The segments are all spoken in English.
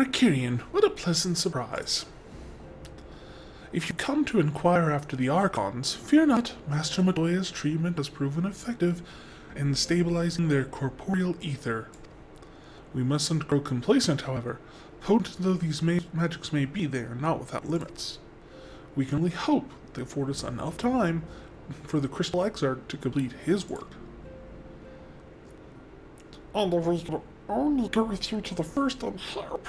Arcurian, what a pleasant surprise. If you come to inquire after the Archons, fear not. Master Madoya's treatment has proven effective in stabilizing their corporeal ether. We mustn't grow complacent, however. Potent though these magics may be, they are not without limits. We can only hope they afford us enough time for the Crystal Exarch to complete his work. And if we could only go with you to the first and help.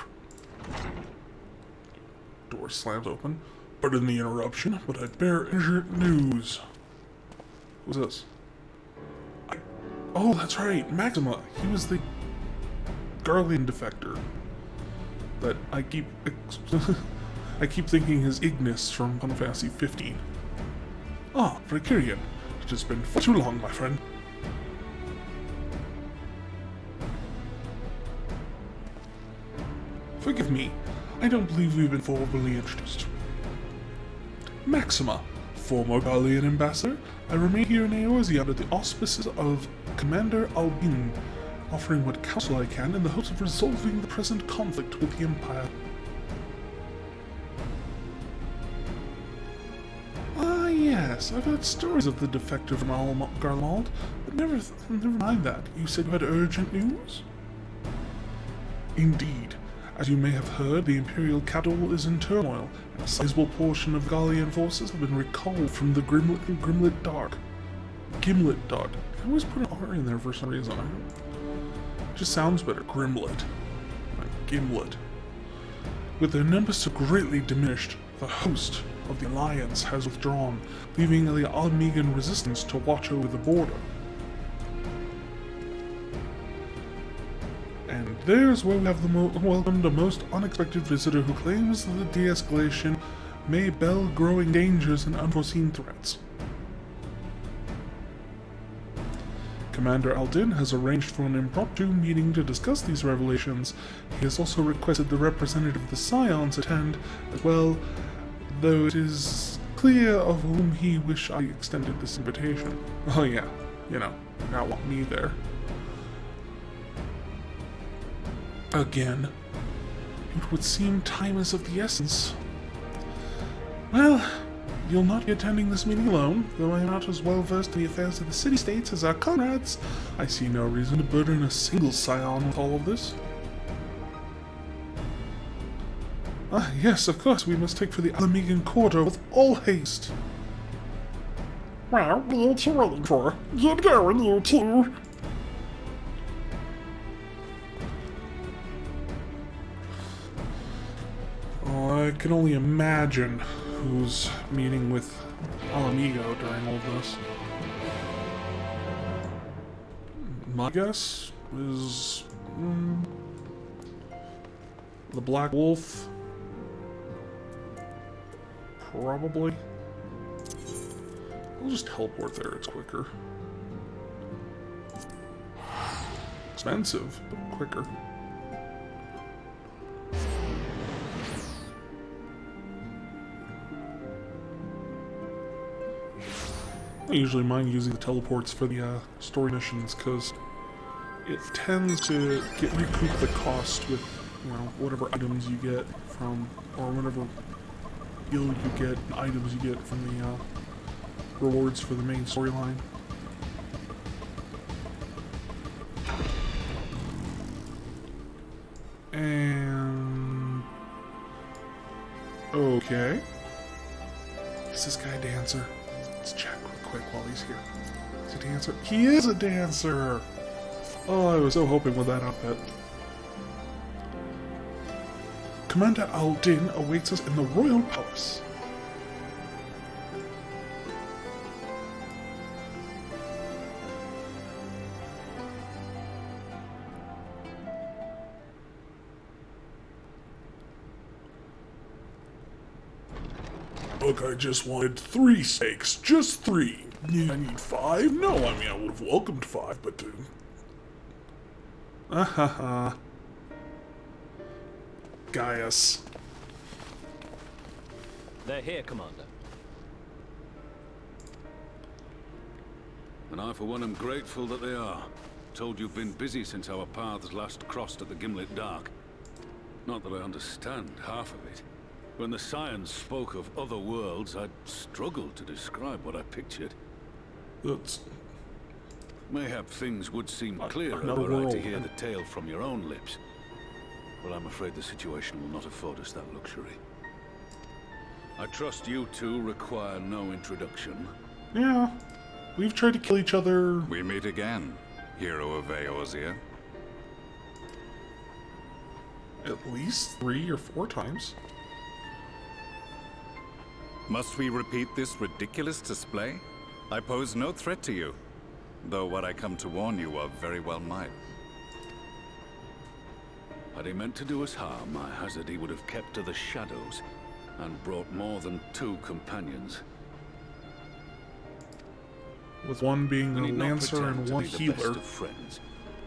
Door slams open. Pardon the interruption, but I bear urgent news. Who's this? Oh, that's right, Maxima. He was the Garlean defector. That I keep thinking is Ignis from Final Fantasy 15. Ah, Arcurian. It's just been far too long, my friend. Forgive me, I don't believe we've been formally introduced. Maxima, former Garlean ambassador, I remain here in Eorzea under the auspices of Commander Albin, offering what counsel I can in the hopes of resolving the present conflict with the Empire. Ah, yes, I've heard stories of the defector from Garlemald, but never mind that. You said you had urgent news? Indeed. As you may have heard, the Imperial capital is in turmoil, and a sizable portion of Garlean forces have been recalled from the Gimlet Dark. I always put an R in there for some reason. It just sounds better. Grimlet. Like Gimlet. With their numbers so greatly diminished, the host of the Alliance has withdrawn, leaving the Almegan resistance to watch over the border. And there's where we have welcomed a most unexpected visitor who claims that the de-escalation may bell growing dangers and unforeseen threats. Commander Aldin has arranged for an impromptu meeting to discuss these revelations. He has also requested the representative of the Scions attend as well, though it is clear of whom he wished I extended this invitation. Oh yeah, you know, not want me there. Again. It would seem time is of the essence. Well, you'll not be attending this meeting alone, though I am not as well versed in the affairs of the city-states as our comrades. I see no reason to burden a single scion with all of this. Ah, yes, of course, we must take for the Almegan Quarter with all haste. Well, what are you waiting for? Get going, you two! Oh, I can only imagine who's meeting with Alamigo during all this. My guess is the Black Wolf. Probably. I'll just teleport there, it's quicker. Expensive, but quicker. I usually mind using the teleports for the story missions because it tends to recoup the cost with, you know, whatever items you get from, or whatever guild you get, items you get from the rewards for the main storyline. And okay, is this guy a dancer? Let's check real quick while he's here. Is he a dancer? He is a dancer! Oh, I was so hoping with that outfit. Commander Aldin awaits us in the Royal Palace. Look, I just wanted 3 steaks. Just 3. I need 5? No, I mean, I would have welcomed 5, but 2. Ahaha. Gaius. They're here, Commander. And I, for one, am grateful that they are. Told you've been busy since our paths last crossed at the Gimlet Dark. Not that I understand half of it. When the science spoke of other worlds, I struggled to describe what I pictured. That's Mayhap things would seem clearer another were I to world, hear then. the tale from your own lips. But I'm afraid the situation will not afford us that luxury. I trust you two require no introduction. yeah. We've tried to kill each other. We meet again, hero of Eorzea. At least 3 or 4 times. Must we repeat this ridiculous display? I pose no threat to you, though what I come to warn you of very well might. Had he meant to do us harm, I hazard he would have kept to the shadows and brought more than 2 companions. With one being We a need not lancer pretend and to one be the healer. best of friends,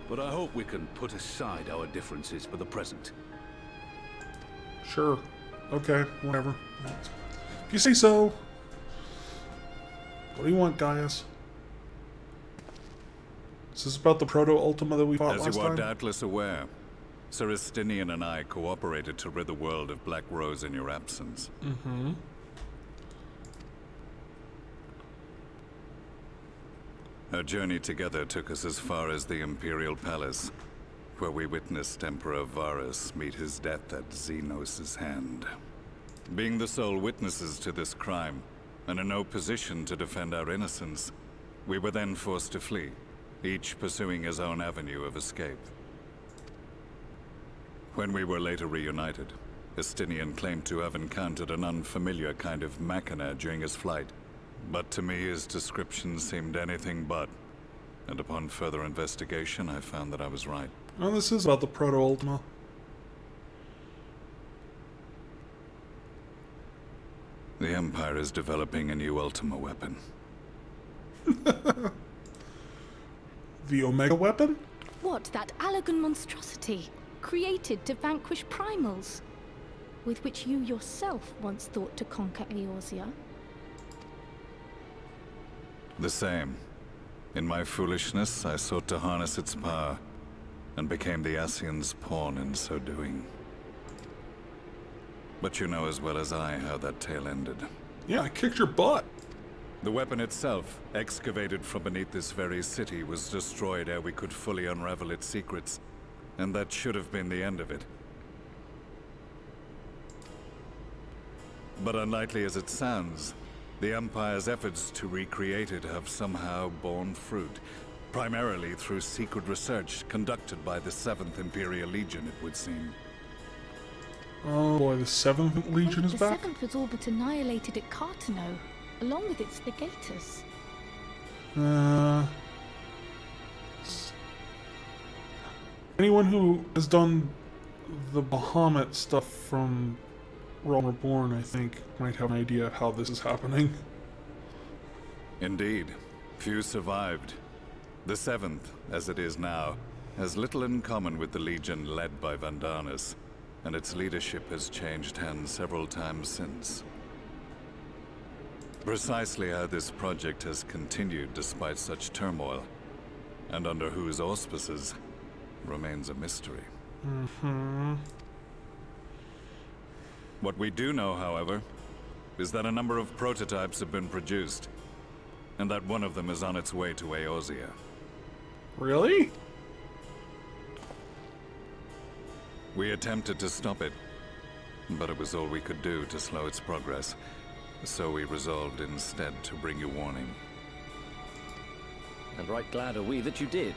but I hope we can put aside our differences for the present. Sure. Okay, whatever. If you say so. What do you want, Gaius? Is this about the proto-Ultima that we fought As last you are time? doubtless aware, Sir Estinian and I cooperated to rid the world of Black Rose in your absence. Mm-hmm. Our journey together took us as far as the Imperial Palace, where we witnessed Emperor Varus meet his death at Xenos' hand. Being the sole witnesses to this crime, and in no position to defend our innocence, we were then forced to flee, each pursuing his own avenue of escape. When we were later reunited, Estinian claimed to have encountered an unfamiliar kind of machina during his flight, but to me his description seemed anything but, and upon further investigation I found that I was right. Oh, this is about the proto-Ultima. The Empire is developing a new Ultima weapon. The Omega weapon? What, that Allagan monstrosity, created to vanquish primals, with which you yourself once thought to conquer Eorzea? The same. In my foolishness, I sought to harness its power, and became the Ascian's pawn in so doing. But you know as well as I how that tale ended. Yeah, I kicked your butt. The weapon itself, excavated from beneath this very city, was destroyed ere we could fully unravel its secrets, and that should have been the end of it. But unlikely as it sounds, the Empire's efforts to recreate it have somehow borne fruit, primarily through secret research conducted by the 7th Imperial Legion, it would seem. Oh boy, the 7th Legion is the back? 7th was all but annihilated at Cartano, along with its legators. Anyone who has done the Bahamut stuff from Realm Reborn, I think, might have an idea of how this is happening. Indeed. Few survived. The 7th, as it is now, has little in common with the Legion led by Vandanus, and its leadership has changed hands several times since. Precisely how this project has continued despite such turmoil, and under whose auspices, remains a mystery. What we do know, however, is that a number of prototypes have been produced, and that one of them is on its way to Eorzea. Really? We attempted to stop it, but it was all we could do to slow its progress, so we resolved instead to bring you warning. And right glad are we that you did,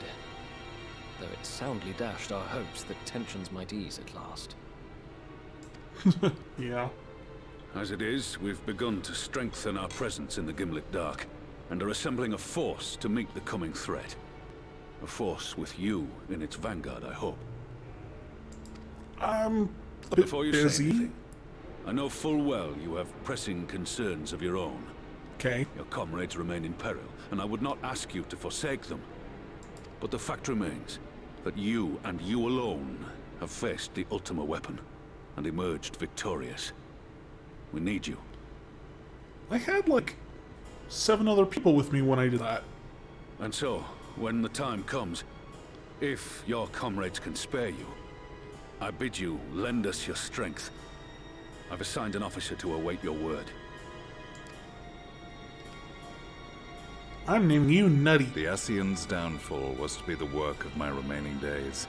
though it soundly dashed our hopes that tensions might ease at last. Yeah. As it is, we've begun to strengthen our presence in the Gimlet Dark, and are assembling a force to meet the coming threat. A force with you in its vanguard, I hope. I'm a bit Before you say busy. anything, I know full well you have pressing concerns of your own. Okay. Your comrades remain in peril, and I would not ask you to forsake them. But the fact remains that you, and you alone, have faced the Ultima weapon, and emerged victorious. We need you. I had like 7 other people with me when I did that. And so, when the time comes, if your comrades can spare you, I bid you lend us your strength. I've assigned an officer to await your word. I'm naming you Nutty. The Ascian's downfall was to be the work of my remaining days.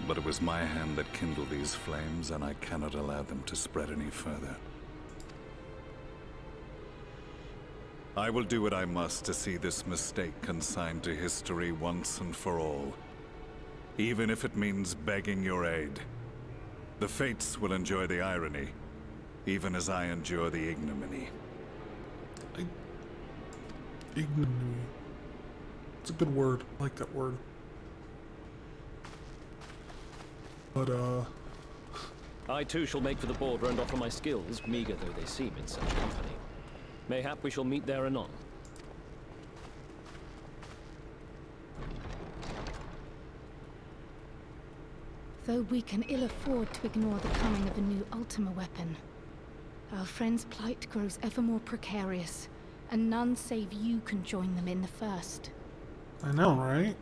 But it was my hand that kindled these flames, and I cannot allow them to spread any further. I will do what I must to see this mistake consigned to history once and for all. Even if it means begging your aid. The Fates will enjoy the irony, even as I endure the ignominy. Ignominy. It's a good word. I like that word. But, I too shall make for the border and offer my skills, meager though they seem in such company. Mayhap we shall meet there anon. Though we can ill afford to ignore the coming of a new Ultima weapon, our friend's plight grows ever more precarious, and none save you can join them in the first. I know, right?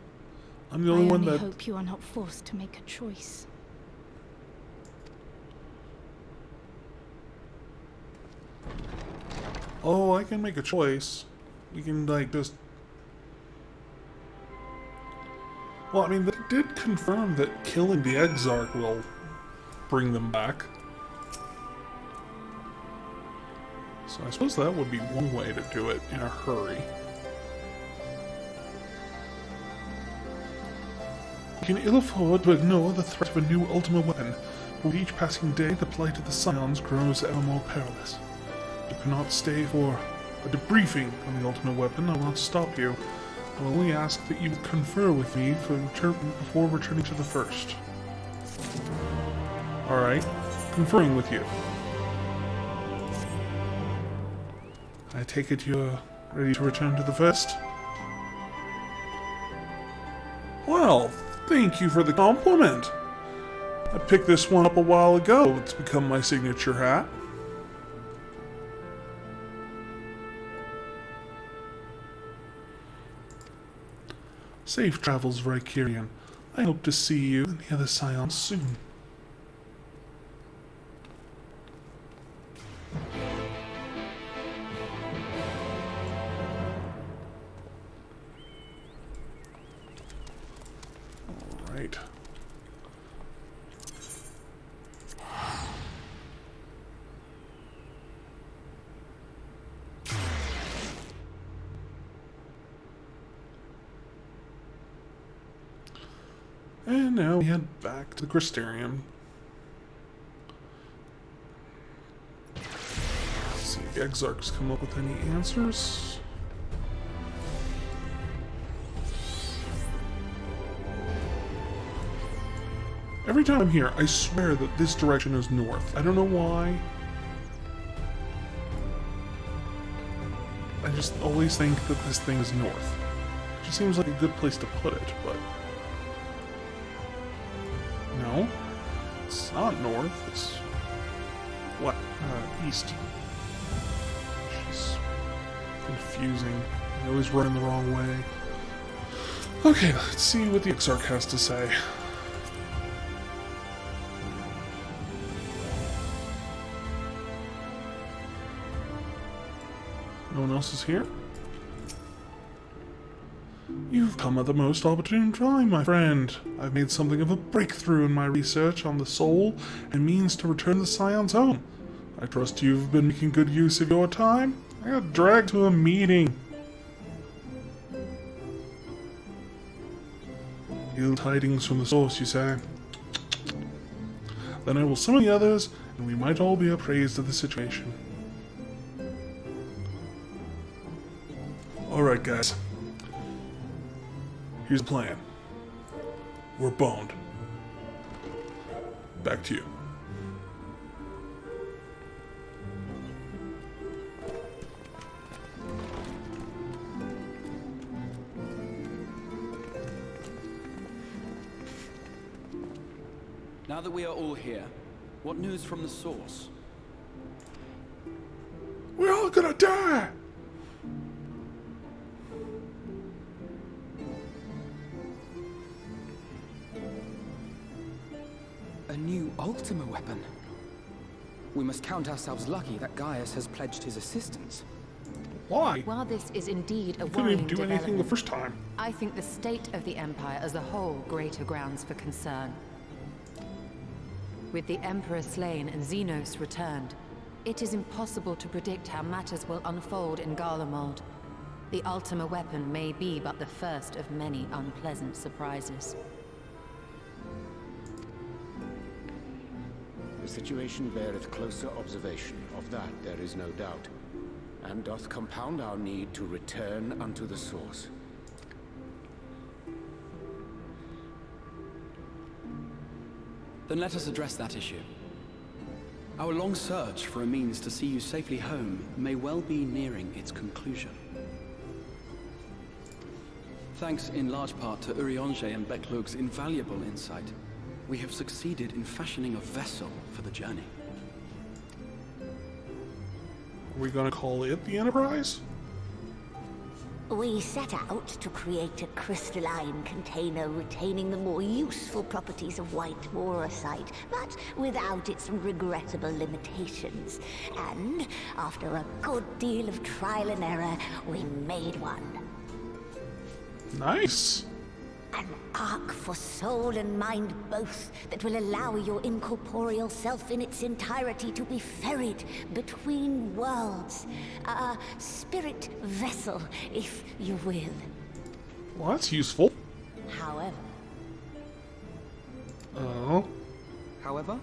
I'm the I only one only that... hope you are not forced to make a choice. Oh, I can make a choice. We can, like, just... Well, I mean, they did confirm that killing the Exarch will bring them back. So I suppose that would be one way to do it in a hurry. We can ill afford to ignore the threat of a new Ultima weapon. With each passing day, the plight of the Scions grows ever more perilous. You cannot stay for a debriefing on the Ultimate Weapon. I will not stop you. I will only ask that you confer with me before returning to the first. Alright, conferring with you. I take it you're ready to return to the first? Well, thank you for the compliment. I picked this one up a while ago. It's become my signature hat. Safe travels, Vicarian. I hope to see you and the other Scions soon. Alright. And now we head back to the Crystarium. Let's see if the Exarchs come up with any answers. Every time I'm here, I swear that this direction is north. I don't know why. I just always think that this thing is north. It just seems like a good place to put it, but... No, it's not north, it's... what? East. Which is confusing. I always run the wrong way. Okay, let's see what the Exarch has to say. No one else is here? You've come at the most opportune time, my friend. I've made something of a breakthrough in my research on the soul and means to return the Scions home. I trust you've been making good use of your time. I got dragged to a meeting. Ill tidings from the source, you say? Then I will summon the others, and we might all be appraised of the situation. Alright, guys. Here's the plan. We're boned. Back to you. Now that we are all here, what news from the source? We're all gonna die! A new Ultima weapon? We must count ourselves lucky that Gaius has pledged his assistance. Why? While this is indeed a You worrying couldn't do anything the development, first time. I think the state of the Empire as a whole greater grounds for concern. With the Emperor slain and Xenos returned, it is impossible to predict how matters will unfold in Garlemald. The Ultima weapon may be but the first of many unpleasant surprises. The situation beareth closer observation, of that there is no doubt, and doth compound our need to return unto the source. Then let us address that issue. Our long search for a means to see you safely home may well be nearing its conclusion. Thanks in large part to Urianger and Becklug's invaluable insight, we have succeeded in fashioning a vessel for the journey. Are we gonna call it the Enterprise? We set out to create a crystalline container retaining the more useful properties of white morosite, but without its regrettable limitations. And after a good deal of trial and error, we made one. Nice. An ark for soul and mind both that will allow your incorporeal self in its entirety to be ferried between worlds. A spirit vessel, if you will. Well, that's useful. However... Oh. However?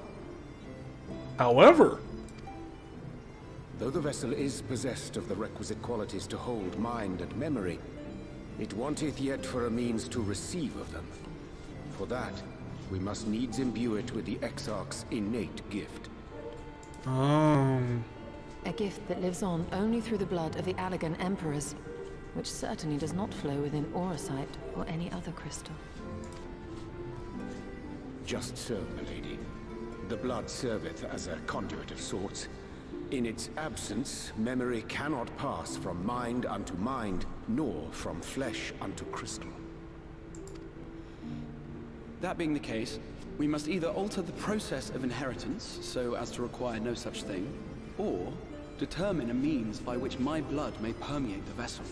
Though the vessel is possessed of the requisite qualities to hold mind and memory, it wanteth yet for a means to receive of them. For that, we must needs imbue it with the Exarch's innate gift. A gift that lives on only through the blood of the Allagan Emperors, which certainly does not flow within Orosite or any other crystal. Just so, milady. The blood serveth as a conduit of sorts. In its absence, memory cannot pass from mind unto mind, nor from flesh unto crystal. That being the case, we must either alter the process of inheritance so as to require no such thing, or determine a means by which my blood may permeate the vessel.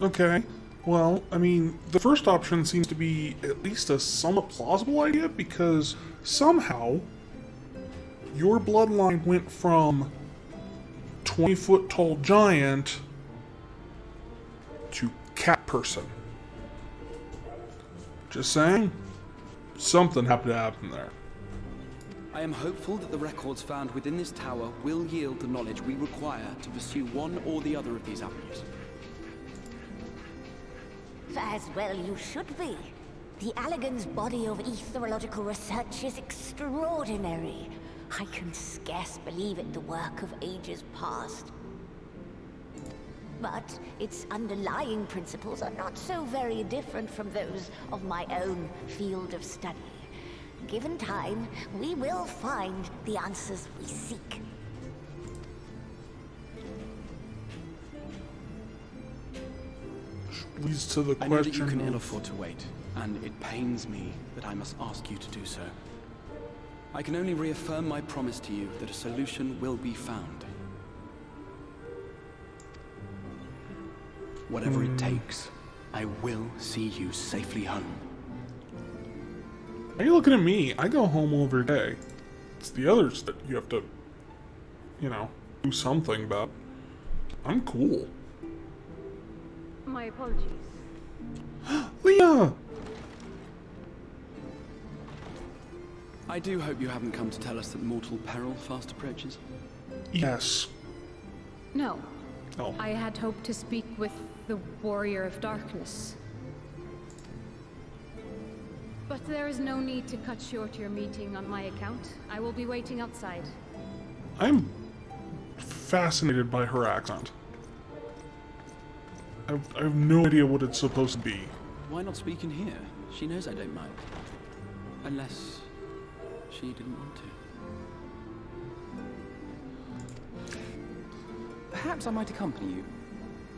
Okay. Well, I mean, the first option seems to be at least a somewhat plausible idea, because somehow your bloodline went from 20-foot tall giant to cat person. Just saying, something happened to happen there. I am hopeful that the records found within this tower will yield the knowledge we require to pursue one or the other of these avenues. As well you should be. The Allagan's body of etherological research is extraordinary. I can scarce believe it the work of ages past. But its underlying principles are not so very different from those of my own field of study. Given time, we will find the answers we seek. Leads to the I know that question you can of- ill afford to wait, and it pains me that I must ask you to do so. I can only reaffirm my promise to you that a solution will be found. Whatever it takes, I will see you safely home. Why are you looking at me? I go home every day. It's the others that you have to, you know, do something about. I'm cool. My apologies. Leah! I do hope you haven't come to tell us that mortal peril fast approaches. Yes. No. Oh. I had hoped to speak with the Warrior of Darkness. But there is no need to cut short your meeting on my account. I will be waiting outside. I'm fascinated by her accent. I have no idea what it's supposed to be. Why not speak in here? She knows I don't mind. Unless she didn't want to. Perhaps I might accompany you.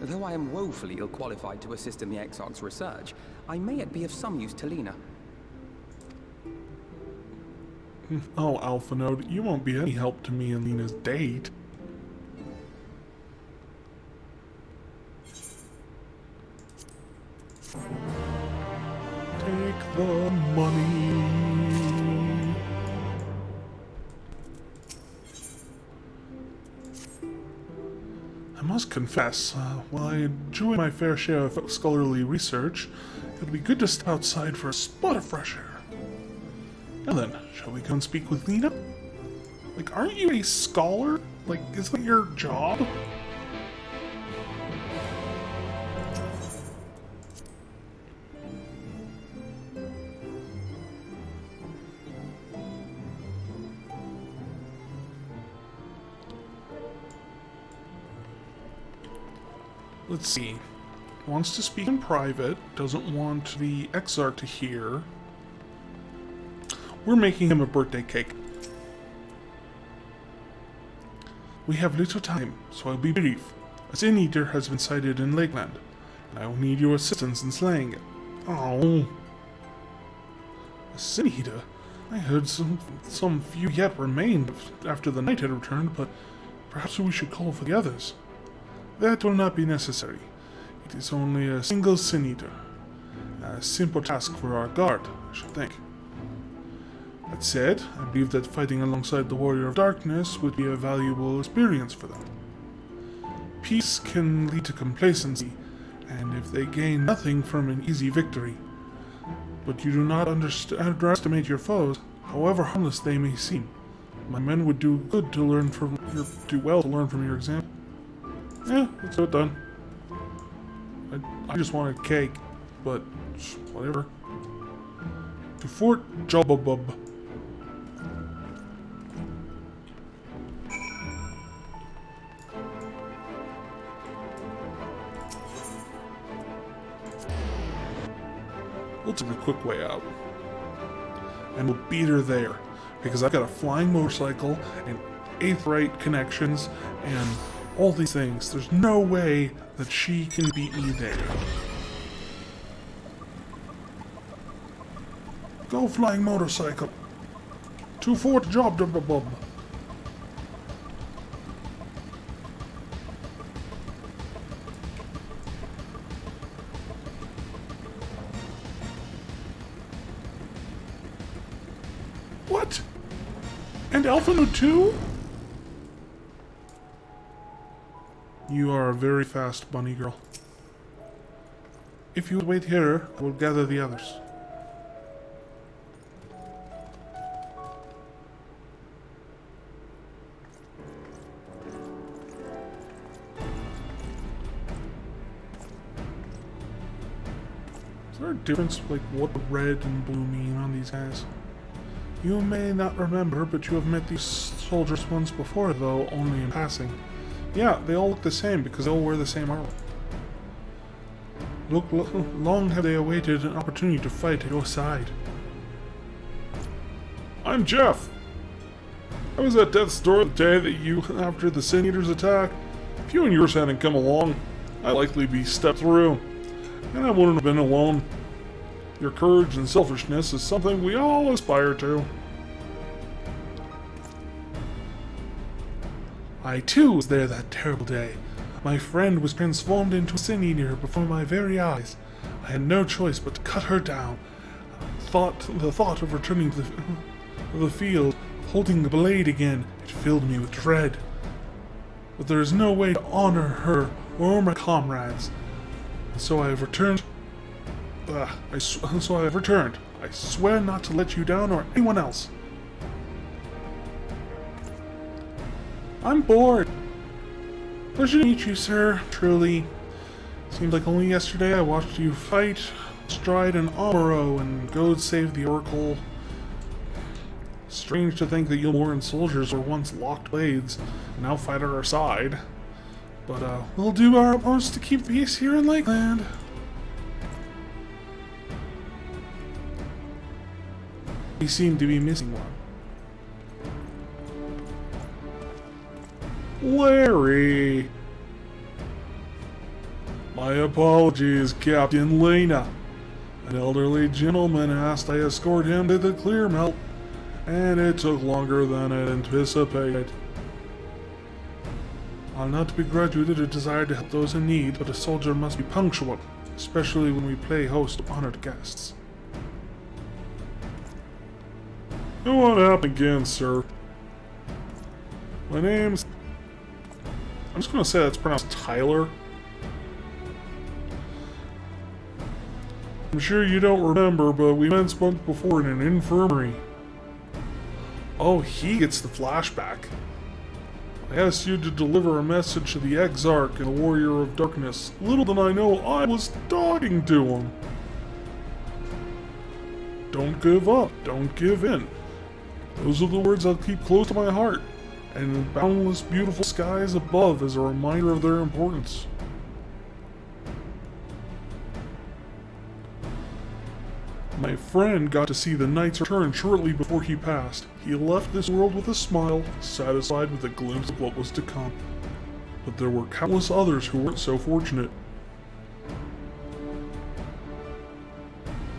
Though I am woefully ill-qualified to assist in the Exarch's research, I may yet be of some use to Lena. Oh, Alpha Node, you won't be any help to me and Lena's date. Take the money. I must confess, while I enjoy my fair share of scholarly research, it would be good to step outside for a spot of fresh air. Now then, shall we go and speak with Lena? Like, aren't you a scholar? Like, isn't that your job? Let's see. Wants to speak in private, doesn't want the Exarch to hear. We're making him a birthday cake. We have little time, so I'll be brief. A Sin Eater has been sighted in Lakeland, and I will need your assistance in slaying it. Oh. A Sin Eater? I heard some few yet remained after the night had returned, but perhaps we should call for the others. That will not be necessary. It is only a single Sin Eater. A simple task for our guard, I should think. That said, I believe that fighting alongside the Warrior of Darkness would be a valuable experience for them. Peace can lead to complacency, and if they gain nothing from an easy victory. But you do not underestimate your foes, however harmless they may seem. My men would do well to learn from your example. Yeah, let's do it done. I just wanted cake, but whatever. To Fort Jobbabub. We'll take the quick way out. And we'll beat her there. Because I've got a flying motorcycle and 8th right connections and all these things. There's no way that she can beat me there. Go flying motorcycle. To Fort Jobbabub. What? And Alpha Node 2? You are a very fast bunny girl. If you wait here, I will gather the others. Is there a difference, like, what red and blue mean on these guys? You may not remember, but you have met these soldiers once before, though only in passing. Yeah, they all look the same because they all wear the same armor. Long have they awaited an opportunity to fight at your side. I'm Jeff. I was at death's door the day that you, after the Sin Eater's attack. If you and yours hadn't come along, I'd likely be stepped through, and I wouldn't have been alone. Your courage and selfishness is something we all aspire to. I too was there that terrible day. My friend was transformed into a Sin Eater before my very eyes. I had no choice but to cut her down. The thought of returning to the field, holding the blade again, it filled me with dread. But there is no way to honor her or my comrades. And so I have returned. I swear not to let you down or anyone else. I'm bored. Pleasure to meet you, sir. Truly. Seems like only yesterday I watched you fight, stride an Amuro, and go save the Oracle. Strange to think that you Moran soldiers were once locked blades, and now fight at our side. But, we'll do our utmost to keep peace here in Lakeland. We seem to be missing one. Larry! My apologies, Captain Lena. An elderly gentleman asked I escort him to the Clear Melt, And it took longer than I anticipated. I'll not begrudge you the desire to help those in need, but a soldier must be punctual, especially when we play host to honored guests. It won't happen again, sir. My name's... I'm just gonna say that's pronounced Tyler. I'm sure you don't remember, but we met once before in an infirmary. Oh, he gets the flashback. I asked you to deliver a message to the Exarch and the Warrior of Darkness. Little did I know I was talking to him. Don't give up. Don't give in. Those are the words I'll keep close to my heart, and the boundless beautiful skies above as a reminder of their importance. My friend got to see the knight's return shortly before he passed. He left this world with a smile, satisfied with a glimpse of what was to come. But there were countless others who weren't so fortunate.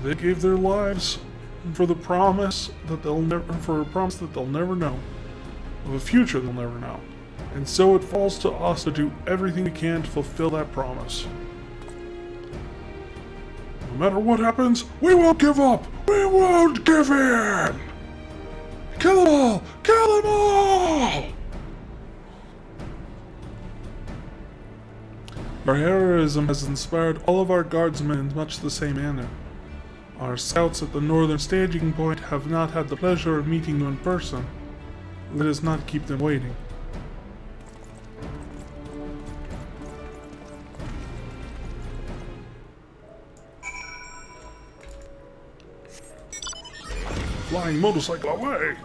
They gave their lives for the promise that they'll never know, of a future they'll never know. And so it falls to us to do everything we can to fulfill that promise. No matter what happens, we won't give up! We won't give in! Kill them all! Kill them all! Our heroism has inspired all of our guardsmen in much the same manner. Our scouts at the northern staging point have not had the pleasure of meeting you in person. Let us not keep them waiting. Flying motorcycle away!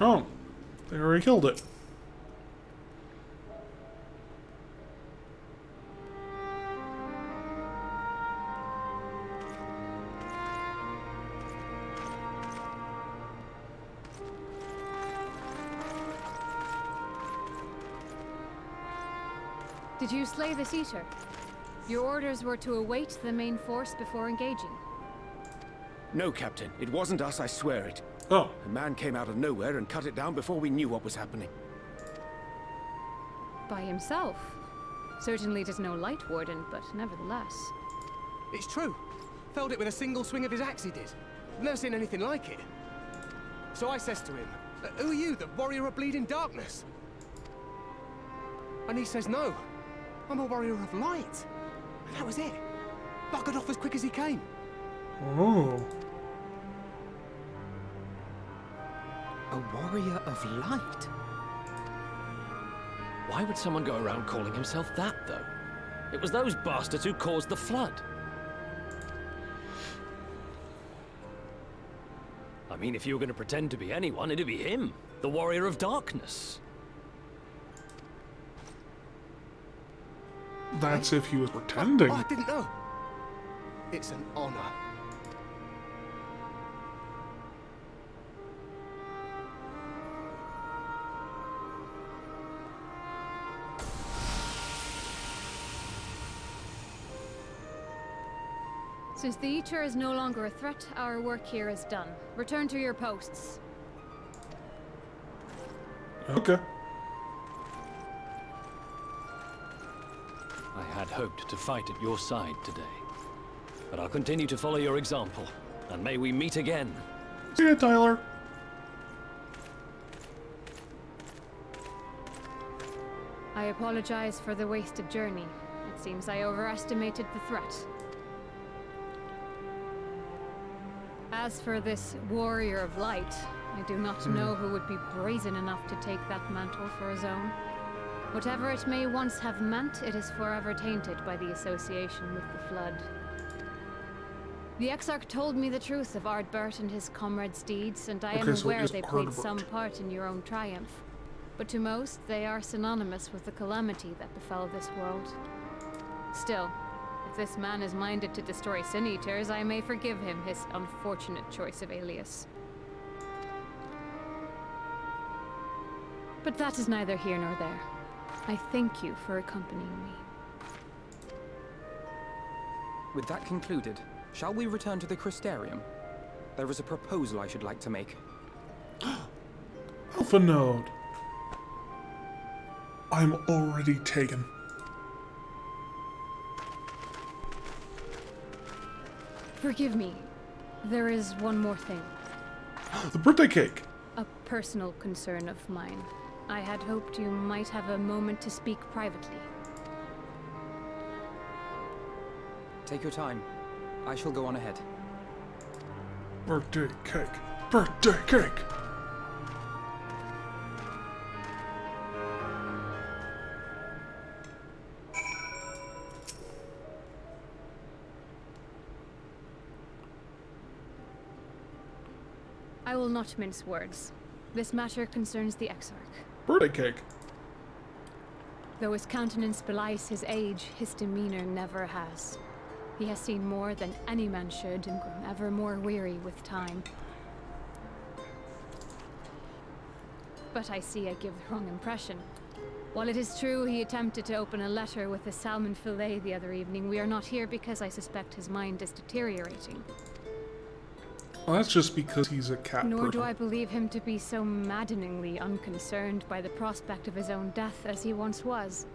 Oh, they already killed it. Did you slay this eater? Your orders were to await the main force before engaging. No, Captain. It wasn't us, I swear it. Oh. A man came out of nowhere and cut it down before we knew what was happening. By himself? Certainly it is no light warden, but nevertheless. It's true. Felled it with a single swing of his axe, he did. Never seen anything like it. So I says to him, who are you, the warrior of bleeding darkness? And he says, no, I'm a warrior of light. And that was it. Buggered off as quick as he came. Oh. A warrior of light? Why would someone go around calling himself that, though? It was those bastards who caused the flood. I mean, if you were going to pretend to be anyone, it'd be him, the warrior of darkness. That's if he was pretending. Oh, I didn't know. It's an honor. Since the Eater is no longer a threat, our work here is done. Return to your posts. Okay. I had hoped to fight at your side today. But I'll continue to follow your example. And may we meet again. See ya, Tyler. I apologize for the wasted journey. It seems I overestimated the threat. As for this warrior of light, I do not know who would be brazen enough to take that mantle for his own. Whatever it may once have meant, it is forever tainted by the association with the Flood. The Exarch told me the truth of Ardbert and his comrades' deeds, and I am Okay, so aware is they played Ardbert. some part in your own triumph. But to most, they are synonymous with the calamity that befell this world. Still, if this man is minded to destroy Sin Eaters, I may forgive him his unfortunate choice of alias. But that is neither here nor there. I thank you for accompanying me. With that concluded, shall we return to the Crystarium? There is a proposal I should like to make. Alpha node. I'm already taken. Forgive me. There is one more thing. The birthday cake. A personal concern of mine. I had hoped you might have a moment to speak privately. Take your time. I shall go on ahead. Birthday cake. Birthday cake. I will not mince words. This matter concerns the Exarch. Birthday cake. Though his countenance belies his age, his demeanor never has. He has seen more than any man should and grown ever more weary with time. But I see I give the wrong impression. While it is true he attempted to open a letter with a salmon fillet the other evening, we are not here because I suspect his mind is deteriorating. Well, that's just because he's a cat Nor person. do I believe him to be so maddeningly unconcerned by the prospect of his own death as he once was.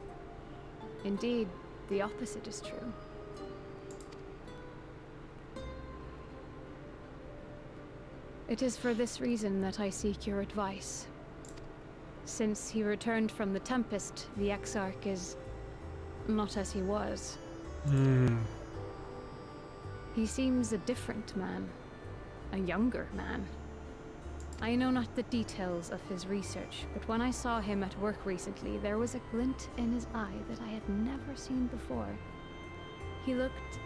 Indeed, the opposite is true. It is for this reason that I seek your advice. Since he returned from the Tempest, the Exarch is not as he was. He seems a different man. A younger man. I know not the details of his research, but when I saw him at work recently, there was a glint in his eye that I had never seen before. He looked...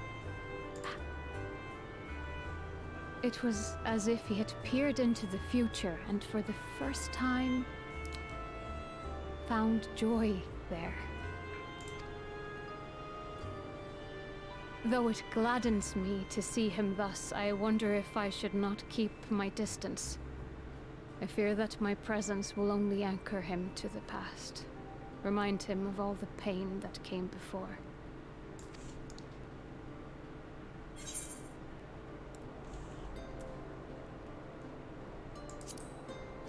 It was as if he had peered into the future and for the first time found joy there. Though it gladdens me to see him thus, I wonder if I should not keep my distance. I fear that my presence will only anchor him to the past, remind him of all the pain that came before.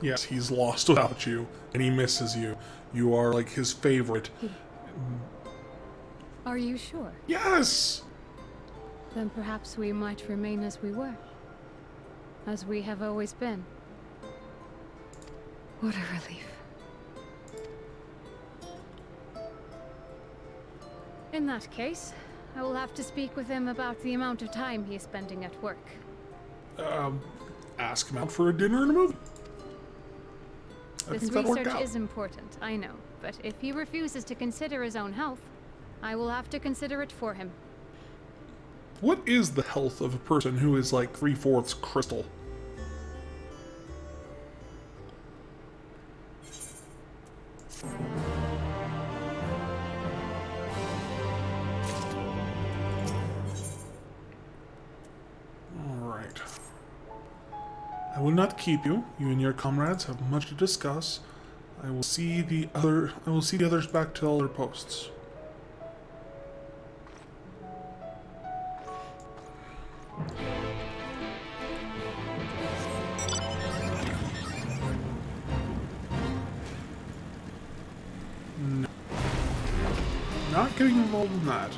Yes, he's lost without you, and he misses you. You are like his favorite. Are you sure? Yes! Then perhaps we might remain as we were. As we have always been. What a relief. In that case, I will have to speak with him about the amount of time he is spending at work. Ask him out for a dinner and a movie. This research is important, I know. But if he refuses to consider his own health, I will have to consider it for him. What is the health of a person who is like 3/4 crystal? Alright. I will not keep you. You and your comrades have much to discuss. I will see the others back to all their posts. No. Not getting involved in that.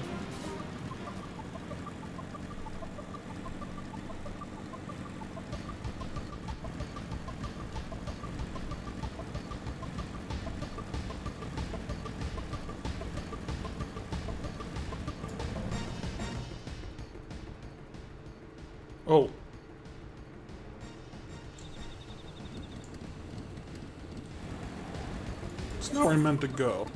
Oh. It's not where I meant to go.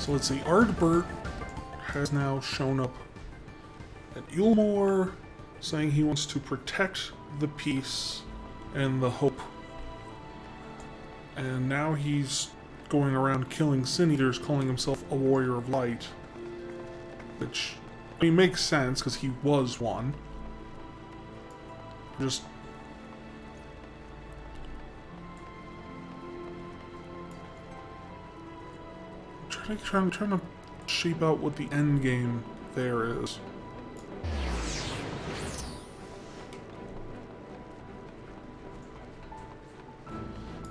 So let's see, Ardbert has now shown up at Yulmore, saying he wants to protect the peace and the hope. And now he's going around killing Sin Eaters, calling himself a warrior of light. Which, I mean, makes sense, because he was one. Just... trying to shape out what the end game there is.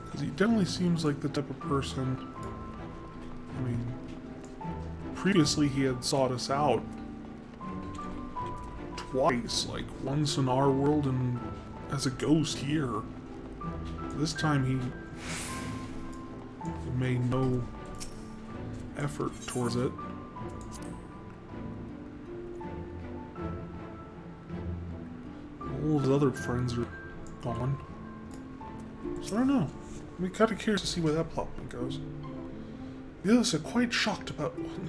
Because he definitely seems like the type of person... I mean... Previously he had sought us out twice, like once in our world and as a ghost here. This time he made no effort towards it. All of his other friends are gone. So I don't know. I'm kind of curious to see where that plot goes. The others are quite shocked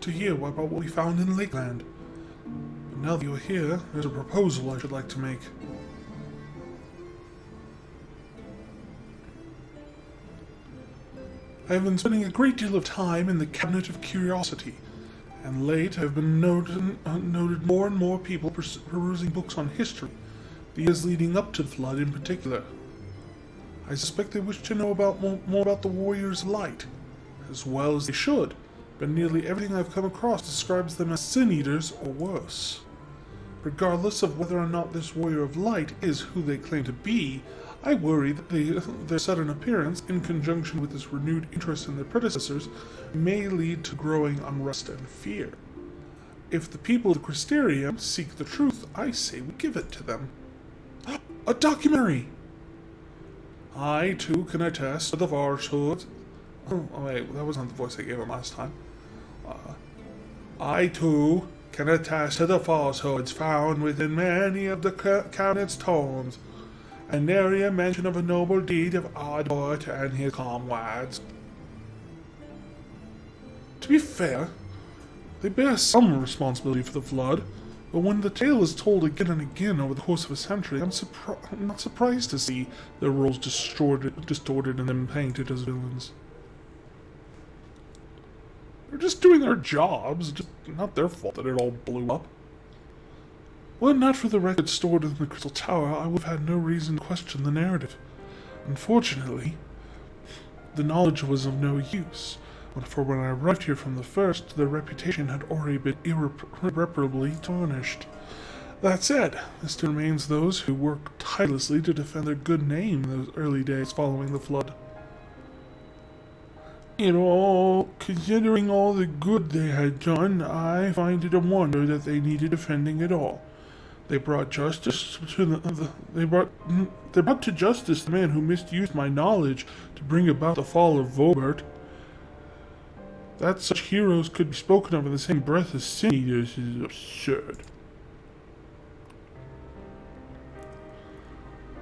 to hear about what we found in Lakeland. But now that you're here, there's a proposal I should like to make. I have been spending a great deal of time in the Cabinet of Curiosity, and late I have been noted more and more people perusing books on history, the years leading up to the Flood in particular. I suspect they wish to know more about the Warriors of Light, as well as they should, but nearly everything I've come across describes them as Sin Eaters or worse. Regardless of whether or not this Warrior of Light is who they claim to be, I worry that their sudden appearance, in conjunction with this renewed interest in their predecessors, may lead to growing unrest and fear. If the people of the Crystarium seek the truth, I say we give it to them. A documentary! I, too, can attest to the falsehood. Oh, wait, that wasn't the voice I gave him last time. I, too, can attest to the falsehoods found within many of the Cabinet's tomes, and nary a mention of a noble deed of Ardbert and his comrades. To be fair, they bear some responsibility for the Flood, but when the tale is told again and again over the course of a century, I'm not surprised to see their roles distorted and then painted as villains. They're just doing their jobs, just not their fault that it all blew up. Were it not for the records stored in the Crystal Tower, I would have had no reason to question the narrative. Unfortunately, the knowledge was of no use, for when I arrived here from the first, their reputation had already been irreparably tarnished. That said, there still remains those who worked tirelessly to defend their good name in those early days following the Flood. Considering all the good they had done, I find it a wonder that they needed defending at all. They brought justice to they brought to justice the man who misused my knowledge to bring about the fall of Vobert. That such heroes could be spoken of in the same breath as Sin Eaters is absurd.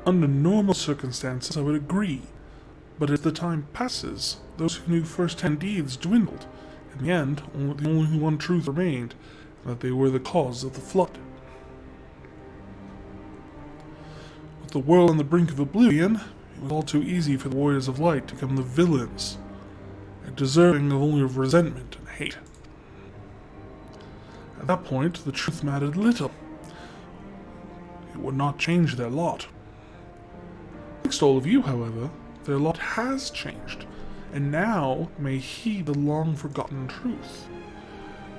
Under normal circumstances, I would agree, but as the time passes, those who knew first-hand deeds dwindled. In the end, only one truth remained, that they were the cause of the Flood. With the world on the brink of oblivion, it was all too easy for the Warriors of Light to become the villains, and deserving of only of resentment and hate. At that point, the truth mattered little. It would not change their lot. Thanks to all of you, however, their lot has changed, and now may heed the long-forgotten truth.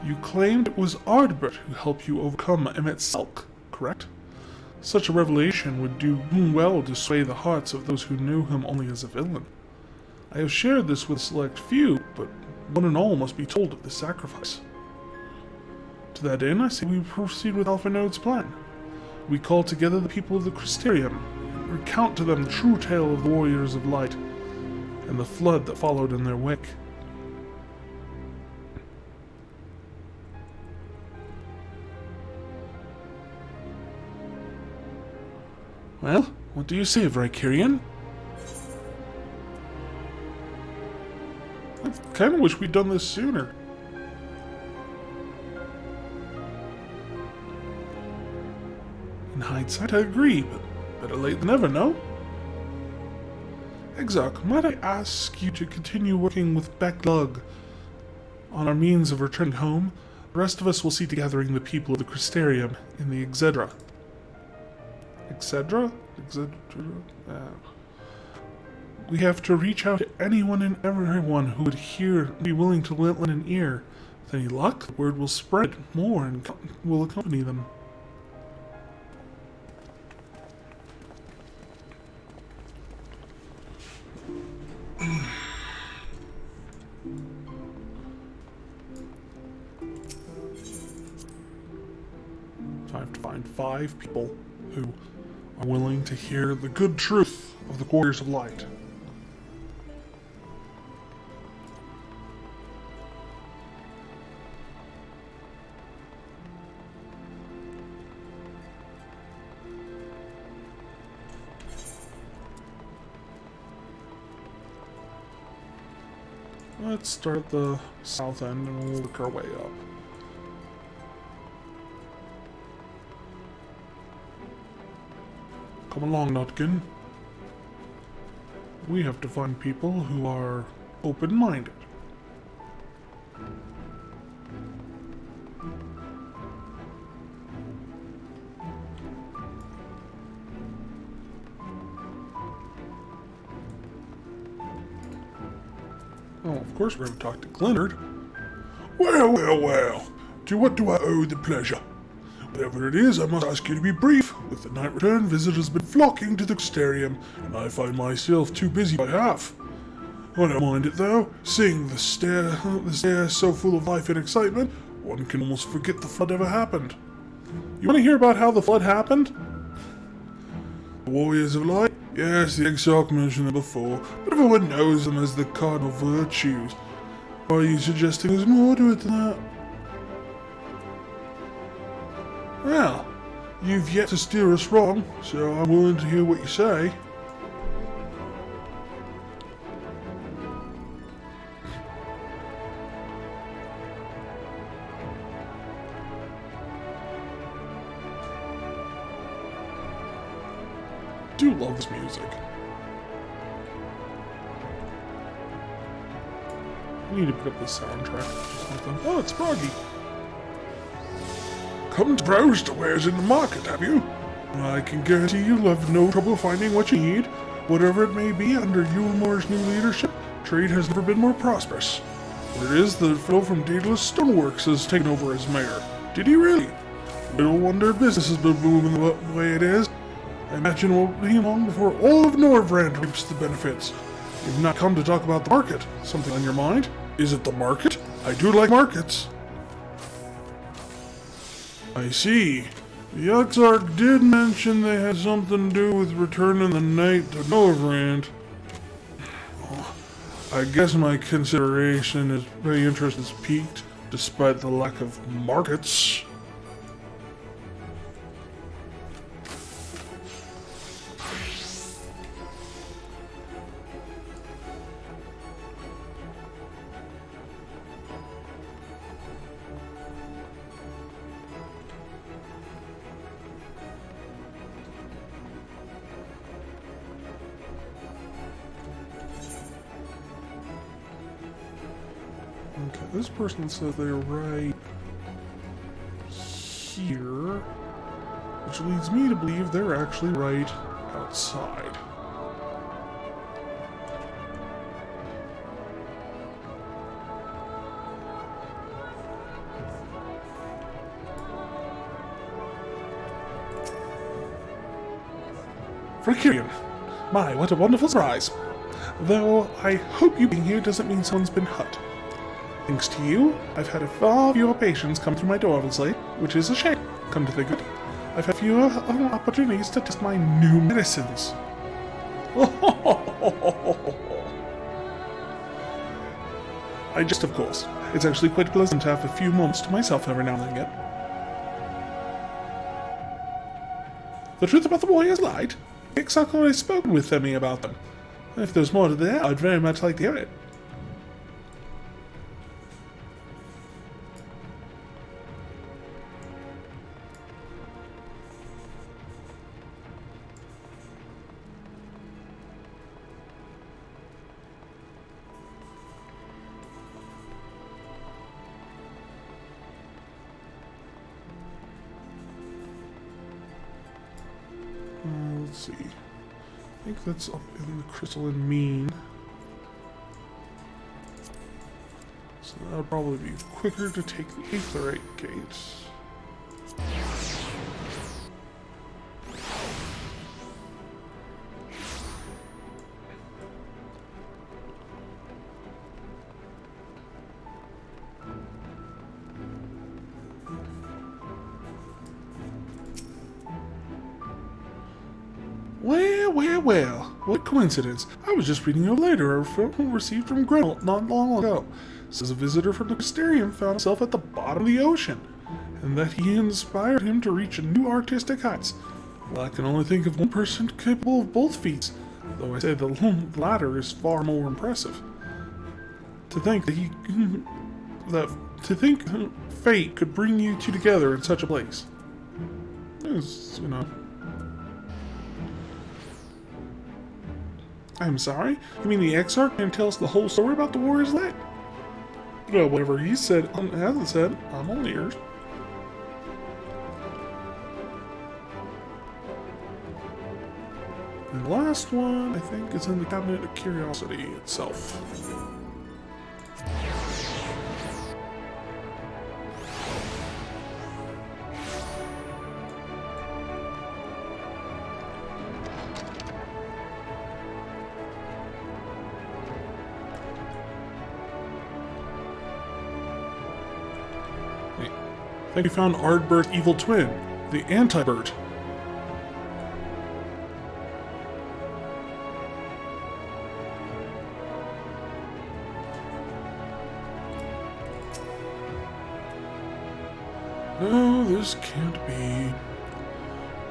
You claimed it was Ardbert who helped you overcome Emmet Selk, correct? Such a revelation would do well to sway the hearts of those who knew him only as a villain. I have shared this with a select few, but one and all must be told of this sacrifice. To that end, I say we proceed with Alpha Node's plan. We call together the people of the Crystarium, and recount to them the true tale of the Warriors of Light, and the Flood that followed in their wake. Well, what do you say, Vrykirian? I kinda wish we'd done this sooner. In hindsight, I agree, but better late than never, no? Exarch, might I ask you to continue working with Backlug on our means of returning home? The rest of us will see to gathering the people of the Crystarium in the XIV. XIV? We have to reach out to anyone and everyone who would be willing to lend an ear. With any luck, the word will spread more and will accompany them. So I have to find 5 people who are willing to hear the good truth of the Warriors of Light. Let's start at the south end and we'll work our way up. Come along, Nutkin. We have to find people who are open-minded. Oh, of course we're going to talk to Glenard. Well, well, well. To what do I owe the pleasure? Whatever it is, I must ask you to be brief. With the night return, visitors have been flocking to the Crystarium, and I find myself too busy by half. I don't mind it though, seeing the stair so full of life and excitement, one can almost forget the flood ever happened. You want to hear about how the flood happened? The Warriors of Light? Yes, the Exarch mentioned them before, but everyone knows them as the cardinal virtues. Are you suggesting there's more to it than that? Well, you've yet to steer us wrong, so I'm willing to hear what you say. I do love this music. We need to pick up the soundtrack or something. Oh, it's Froggy. Come to browse the wares in the market, have you? I can guarantee you'll have no trouble finding what you need. Whatever it may be, under Yulmar's new leadership, trade has never been more prosperous. Word is the fellow from Daedalus Stoneworks has taken over as mayor. Did he really? Little wonder business has been booming the way it is. I imagine it won't be long before all of Norvrand reaps the benefits. You've not come to talk about the market. Something on your mind? Is it the market? I do like markets. I see. The Exarch did mention they had something to do with returning the knight to Norvrand. Oh, I guess my interest is piqued, despite the lack of markets. Okay, this person says they're right here, which leads me to believe they're actually right outside. Fricurion! My, what a wonderful surprise! Though I hope you being here doesn't mean someone's been hurt. Thanks to you, I've had a far fewer patients come through my door of late, which is a shame, come to think of it. I've had fewer opportunities to test my new medicines. I just, of course. It's actually quite pleasant to have a few moments to myself every now and again. The truth about the Warriors Light? Exarch already spoken with me about them. If there's more to that, I'd very much like to hear it. see. I think that's up in the crystalline mean. So that would probably be quicker to take the aetherite gate. Well, what coincidence. I was just reading a letter received from Grenoble not long ago. It says a visitor from the Crystarium found himself at the bottom of the ocean, and that he inspired him to reach new artistic heights. Well, I can only think of one person capable of both feats, though I say the latter is far more impressive. To think that fate could bring you two together in such a place. Is, you know... I'm sorry? You mean the Exarch can tell us the whole story about the Warrior's Light? Well, whatever he said, hasn't said, I'm all ears. And the last one, I think, is in the Cabinet of Curiosity itself. I think we found Ardbert's evil twin, the Anti-Bert. No, this can't be.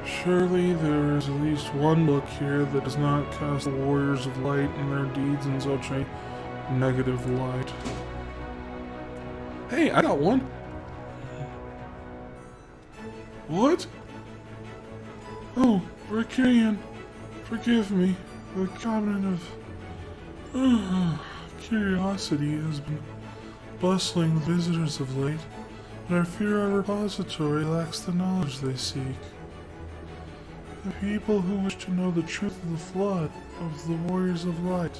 Surely there is at least one book here that does not cast the Warriors of Light and their deeds in such a negative light. Hey, I got one! What? Oh, Ricarian, forgive me. The Cabinet of Curiosity has been bustling with visitors of late, but I fear our repository lacks the knowledge they seek. The people who wish to know the truth of the flood of the Warriors of Light.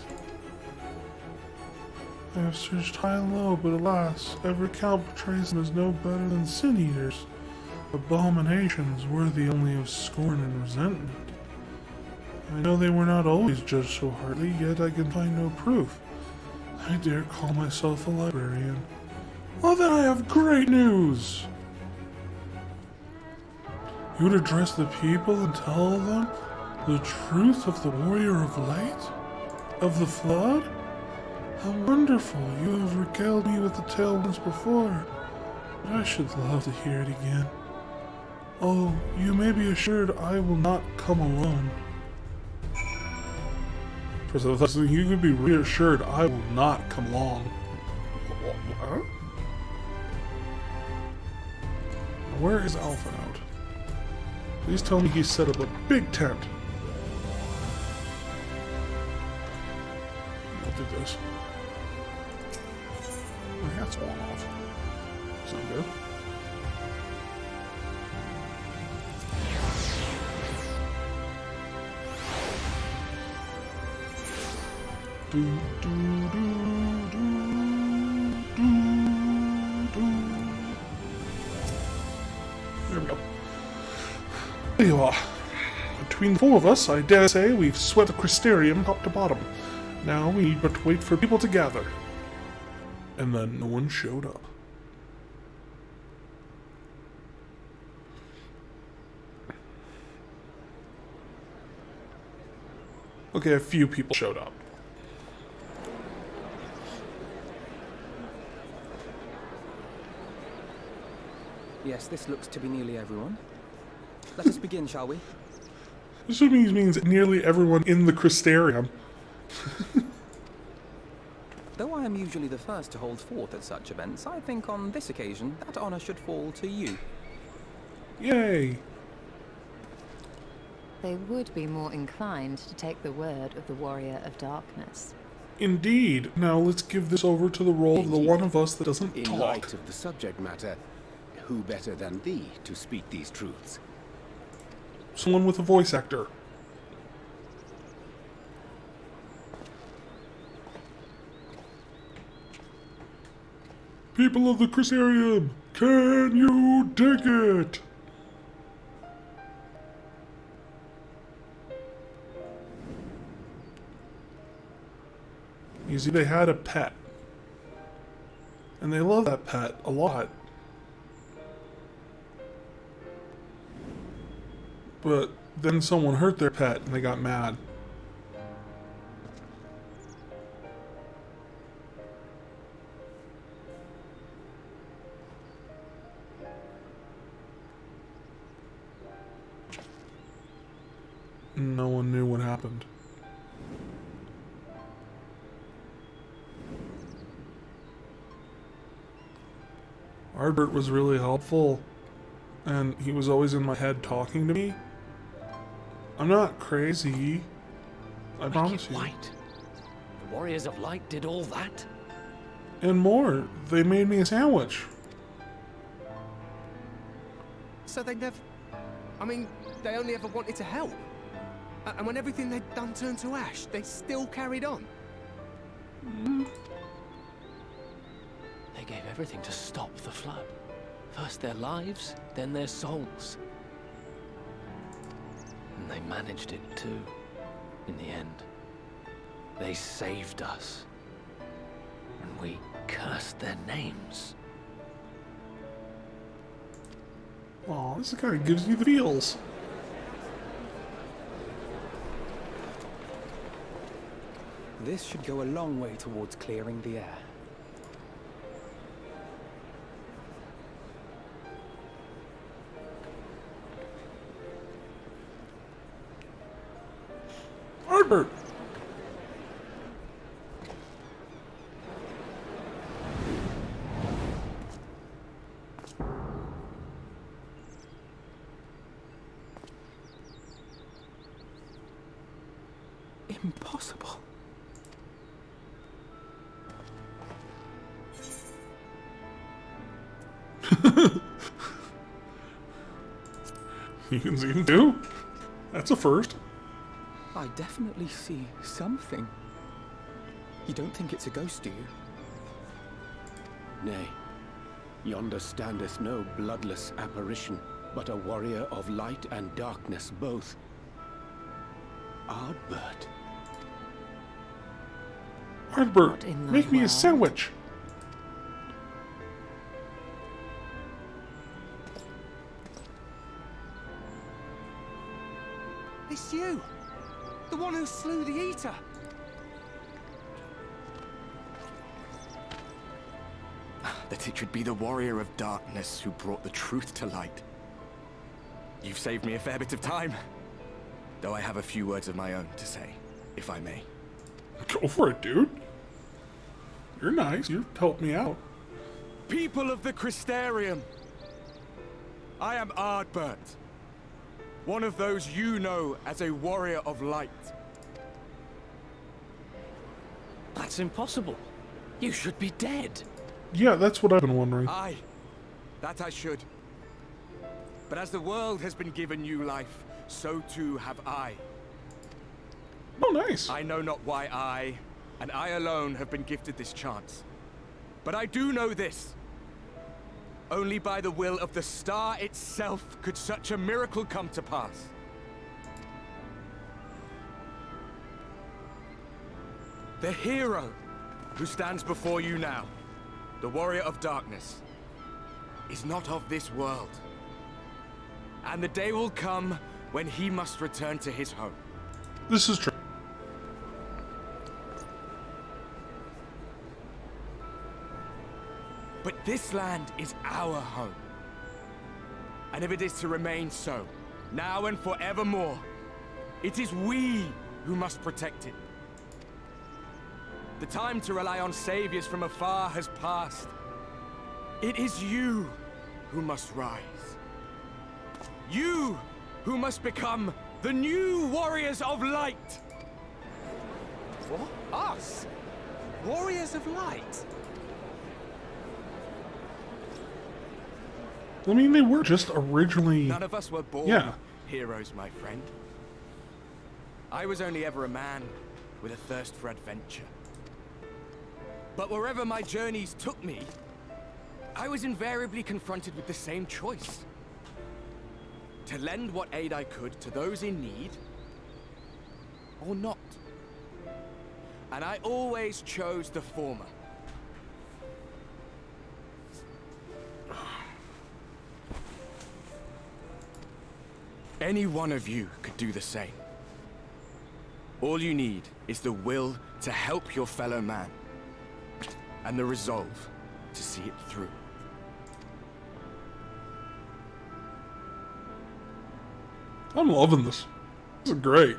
I have searched high and low, but alas, every account portrays them as no better than sin-eaters. Abominations worthy only of scorn and resentment. I know they were not always judged so hardly, yet I can find no proof. I dare call myself a librarian. Well, then I have great news! You would address the people and tell them the truth of the Warrior of Light? Of the Flood? How wonderful! You have regaled me with the tale once before, but I should love to hear it again. Oh, you may be assured I will not come alone. First of all, you can be reassured I will not come along. Huh? Where is Alpha out? Please tell me he set up a big tent. I'll do this. My hat's falling off. Sound good? Do, do, do, do, do, do. There we go. There you are. Between the four of us, I dare say we've swept the Crystarium top to bottom. Now we need but wait for people to gather. And then no one showed up. Okay, a few people showed up. Yes, this looks to be nearly everyone. Let us begin, shall we? This means nearly everyone in the Crystarium. Though I am usually the first to hold forth at such events, I think on this occasion that honor should fall to you. Yay! They would be more inclined to take the word of the Warrior of Darkness. Indeed. Now let's give this over to the role of the one of us that doesn't In talk. light of the subject matter, who better than thee to speak these truths? Someone with a voice actor. People of the Crystarium, can you dig it? You see, they had a pet. And they love that pet a lot. But then someone hurt their pet and they got mad. No one knew what happened. Ardbert was really helpful, and he was always in my head talking to me. I'm not crazy. I promise you. White. The Warriors of Light did all that? And more. They made me a sandwich. So they never... I mean, they only ever wanted to help. And when everything they'd done turned to ash, they still carried on. They gave everything to stop the flood. First their lives, then their souls. And they managed it too, in the end. They saved us. And we cursed their names. Aw, this kind of gives you the feels. This should go a long way towards clearing the air. Ardbert! Impossible. You can see him too? That's a first. I definitely see something. You don't think it's a ghost, do you? Nay, yonder standeth no bloodless apparition, but a warrior of light and darkness both. Ardbert. Ardbert, in the make me a world? sandwich. It's you! The one who slew the Eater! That it should be the warrior of darkness who brought the truth to light. You've saved me a fair bit of time. Though I have a few words of my own to say, if I may. Go for it, dude. You're nice. You've helped me out. People of the Crystarium! I am Ardbert. One of those you know as a warrior of light. That's impossible. You should be dead. Yeah, that's what I've been wondering. Aye, that I should. But as the world has been given new life, so too have I. Oh, nice. I know not why I, and I alone, have been gifted this chance. But I do know this. Only by the will of the star itself could such a miracle come to pass. The hero who stands before you now, the warrior of darkness, is not of this world. And the day will come when he must return to his home. This is true. But this land is our home. And if it is to remain so, now and forevermore, it is we who must protect it. The time to rely on saviors from afar has passed. It is you who must rise. You who must become the new warriors of light. What? Us? Warriors of Light? I mean, they were just originally... None of us were born heroes, my friend. I was only ever a man with a thirst for adventure. But wherever my journeys took me, I was invariably confronted with the same choice. To lend what aid I could to those in need, or not. And I always chose the former. Any one of you could do the same. All you need is the will to help your fellow man, and the resolve to see it through. I'm loving this. This is great.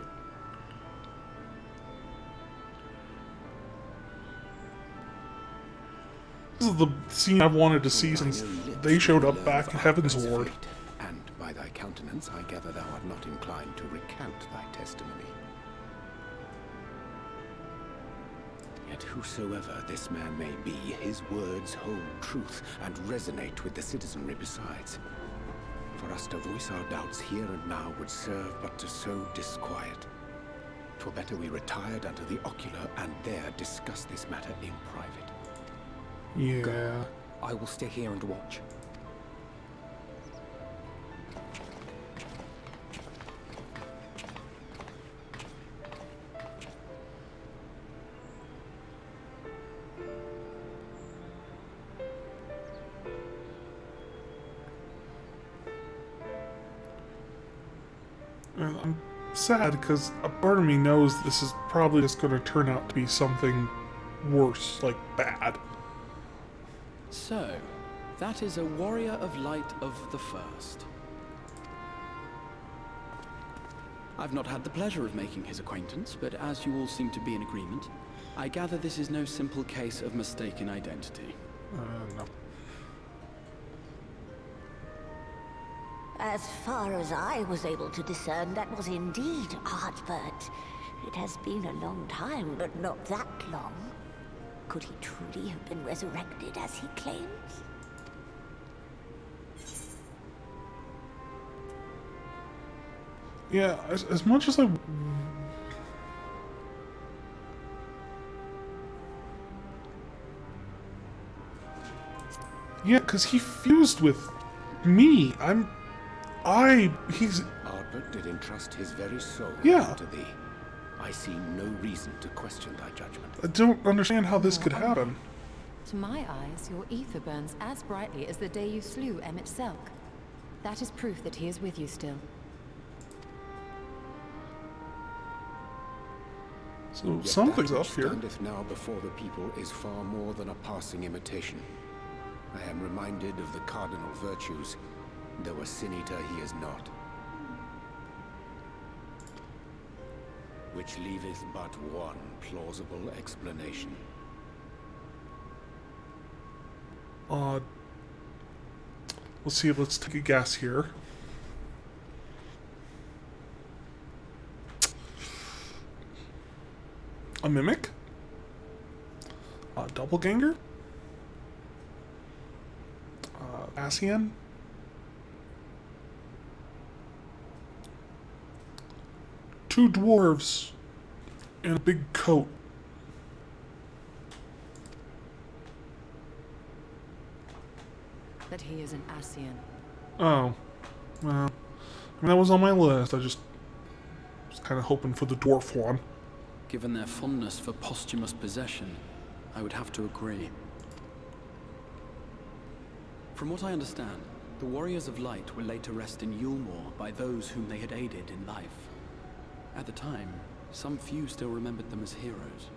This is the scene I've wanted to see since they showed up back in Heaven's Ward. And by thy countenance, I gather thou art not inclined to recount thy testimony. Yet whosoever this man may be, his words hold truth and resonate with the citizenry besides. For us to voice our doubts here and now would serve but to sow disquiet. 'Twere better we retired under the ocular and there discuss this matter in private. Yeah. Go. I will stay here and watch. And I'm sad because a part of me knows this is probably just going to turn out to be something worse, like bad. So, that is a warrior of light of the first. I've not had the pleasure of making his acquaintance, but as you all seem to be in agreement, I gather this is no simple case of mistaken identity. No. As far as I was able to discern, that was indeed Ardbert. It has been a long time, but not that long. Could he truly have been resurrected as he claims? Yeah, as much as I... Yeah, because he fused with me. He's... Ardbert did entrust his very soul to thee. I see no reason to question thy judgment. I don't understand how this could happen. To my eyes, your ether burns as brightly as the day you slew Emmett Selk. That is proof that he is with you still. So something's up here. Standeth now before the people is far more than a passing imitation. I am reminded of the cardinal virtues, though a sin eater he is not. Which leaveth but one plausible explanation. Let's see, let's take a guess here. A mimic? A doppelganger? Ascian? Two dwarves in a big coat. That he is an Ascian. Oh. Well, I mean, that was on my list. I just was kind of hoping for the dwarf one. Given their fondness for posthumous possession, I would have to agree. From what I understand, the Warriors of Light were laid to rest in Yulmore by those whom they had aided in life. At the time, some few still remembered them as heroes.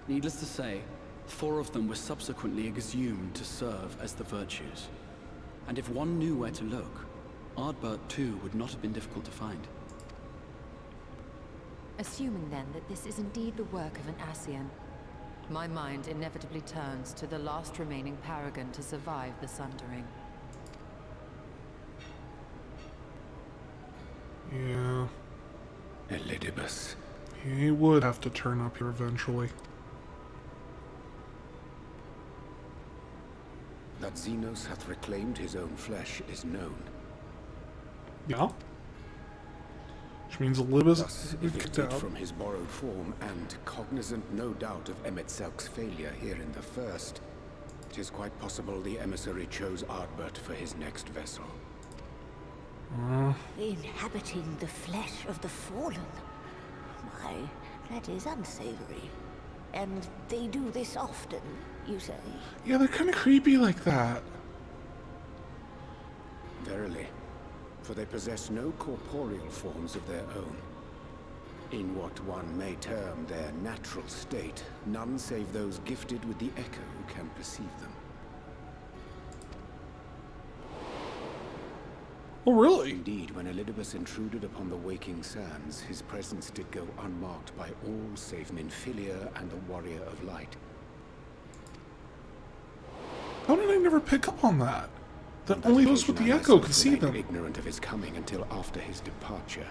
Needless to say, 4 of them were subsequently exhumed to serve as the virtues. And if one knew where to look, Ardbert too would not have been difficult to find. Assuming then that this is indeed the work of an Ascian, my mind inevitably turns to the last remaining paragon to survive the Sundering. Yeah. Elidibus. He would have to turn up here eventually. That Xenos hath reclaimed his own flesh is known. Yeah? Which means Elidibus Thus, is kicked evicted out. from his borrowed form, and cognizant no doubt of Emmett Selk's failure here in the first, 'tis is quite possible the emissary chose Ardbert for his next vessel. Inhabiting the flesh of the fallen. My, that is unsavory. And they do this often, you say? Yeah, they're kind of creepy like that. Verily, for they possess no corporeal forms of their own. In what one may term their natural state, none save those gifted with the echo can perceive them. Oh, really? Indeed, when Elidibus intruded upon the waking sands, his presence did go unmarked by all save Minfilia and the Warrior of Light. How did I never pick up on that? That On only that those with the occasion, I echo myself could see remained them. ignorant of his coming until after his departure.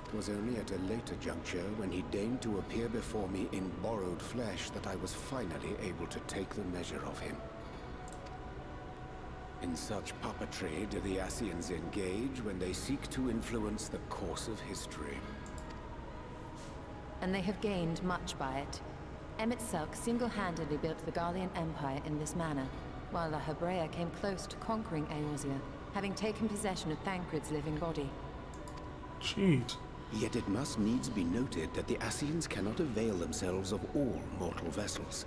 It was only at a later juncture, when he deigned to appear before me in borrowed flesh, that I was finally able to take the measure of him. In such puppetry do the Ascians engage when they seek to influence the course of history. And they have gained much by it. Emmett Selk single-handedly built the Garlean Empire in this manner, while the Hebrea came close to conquering Eorzea, having taken possession of Thancred's living body. Jeez. Yet it must needs be noted that the Ascians cannot avail themselves of all mortal vessels.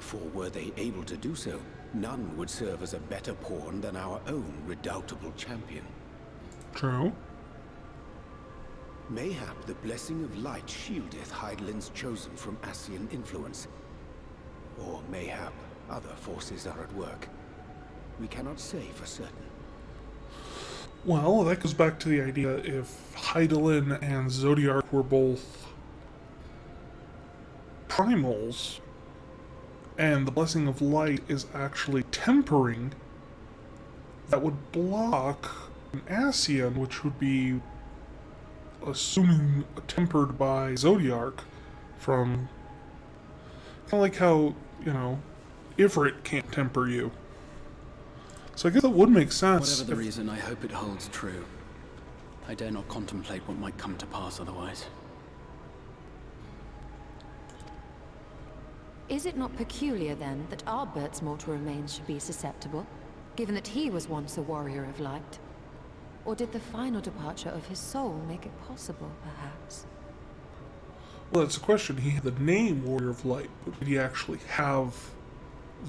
For were they able to do so, none would serve as a better pawn than our own redoubtable champion. True. Mayhap the blessing of light shieldeth Hydaelyn's chosen from Ascian influence. Or mayhap other forces are at work. We cannot say for certain. Well, that goes back to the idea if Hydaelyn and Zodiark were both primals, and the Blessing of Light is actually tempering, that would block an Ascian, which would be, assuming tempered by Zodiark, from kind of like how, you know, Ifrit can't temper you. So I guess that would make sense. Whatever the reason, I hope it holds true. I dare not contemplate what might come to pass otherwise. Is it not peculiar, then, that Ardbert's mortal remains should be susceptible, given that he was once a warrior of light? Or did the final departure of his soul make it possible, perhaps? Well, that's a question. He had the name Warrior of Light, but did he actually have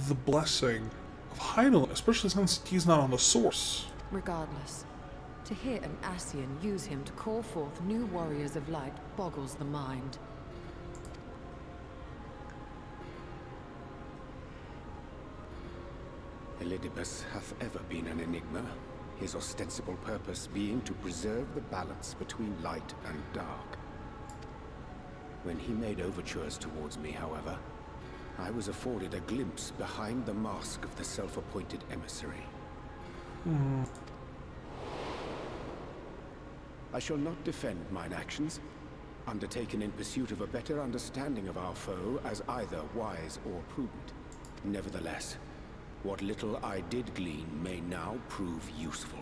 the blessing of Hydaelyn, especially since he's not on the source? Regardless, to hear an Ascian use him to call forth new warriors of light boggles the mind. Elidibus hath ever been an enigma, his ostensible purpose being to preserve the balance between light and dark. When he made overtures towards me, however, I was afforded a glimpse behind the mask of the self-appointed emissary. I shall not defend mine actions, undertaken in pursuit of a better understanding of our foe as either wise or prudent. Nevertheless, what little I did glean may now prove useful.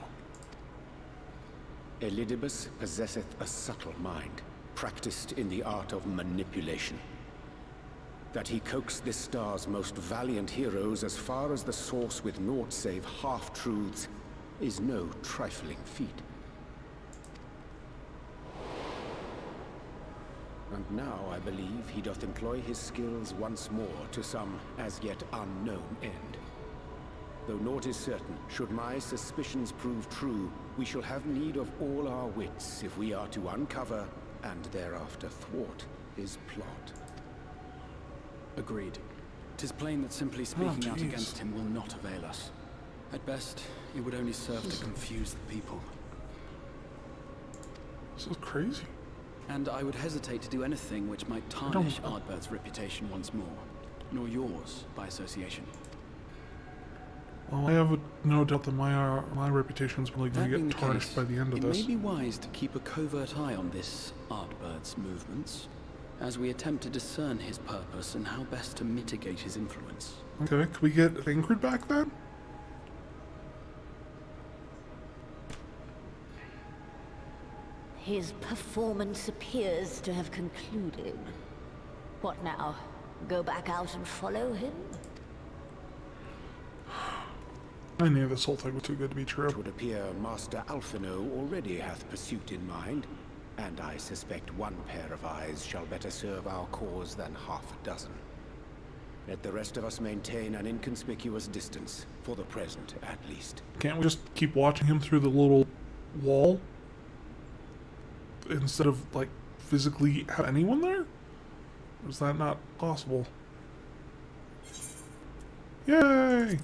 Elidibus possesseth a subtle mind, practiced in the art of manipulation. That he coaxed this star's most valiant heroes as far as the source with naught save half-truths is no trifling feat. And now I believe he doth employ his skills once more to some as yet unknown end. Though naught is certain, should my suspicions prove true, we shall have need of all our wits if we are to uncover and thereafter thwart his plot. Agreed. 'Tis plain that simply speaking out against him will not avail us. At best, it would only serve to confuse the people. This is crazy. And I would hesitate to do anything which might tarnish Ardbert's reputation once more, nor yours by association. Well, I have no doubt that my reputation's probably going to get tarnished by the end of this. It may be wise to keep a covert eye on this Ardbert's movements, as we attempt to discern his purpose and how best to mitigate his influence. Okay, can we get Ingrid back then? His performance appears to have concluded. What now? Go back out and follow him? I knew this whole thing was too good to be true. It would appear Master Alphino already hath pursuit in mind, and I suspect one pair of eyes shall better serve our cause than half a dozen. Let the rest of us maintain an inconspicuous distance, for the present at least. Can't we just keep watching him through the little wall? Instead of, like, physically have anyone there? Or is that not possible? Yay!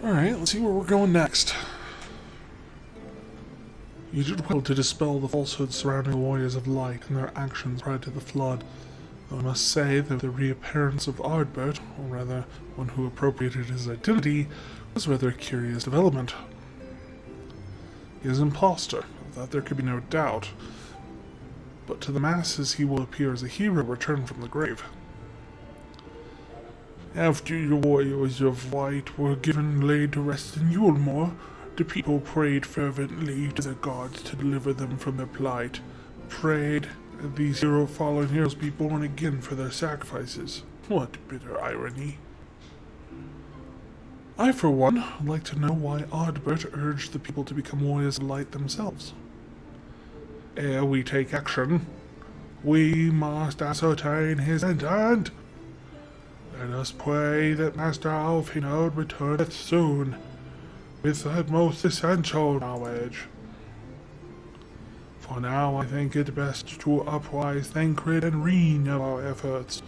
Alright, let's see where we're going next. You did well to dispel the falsehoods surrounding the Warriors of Light and their actions prior to the Flood. Though I must say that the reappearance of Ardbert, or rather, one who appropriated his identity, was rather a curious development. He is an imposter, of that there could be no doubt. But to the masses he will appear as a hero returned from the grave. After the Warriors of Light were given laid to rest in Yulmore, the people prayed fervently to the gods to deliver them from their plight. Prayed that these fallen heroes be born again for their sacrifices. What bitter irony. I, for one, would like to know why Ardbert urged the people to become Warriors of Light themselves. Ere we take action, we must ascertain his intent. Let us pray that Master Alphino returneth soon, with the most essential knowledge. For now, I think it best to uprise Thancred and Reen of our efforts.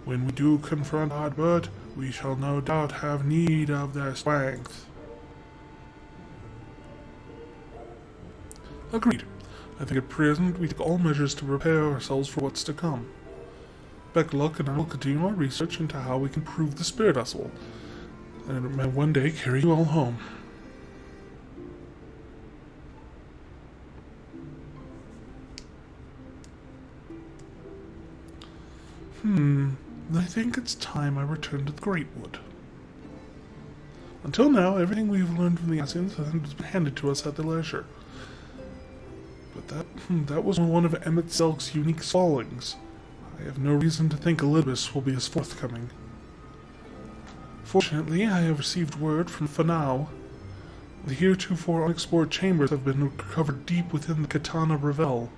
When we do confront Ardbert, we shall no doubt have need of their strength. Agreed. I think at present we take all measures to prepare ourselves for what's to come. Back luck, and I will continue our research into how we can improve the spirit vessel, and it may one day carry you all home. I think it's time I return to the Greatwood. Until now, everything we've learned from the Ascians has been handed to us at their leisure. But that was one of Emmett Selk's unique fallings. I have no reason to think Elidibus will be as forthcoming. Fortunately, I have received word from Fanau. The heretofore unexplored chambers have been covered deep within the Katana Revel.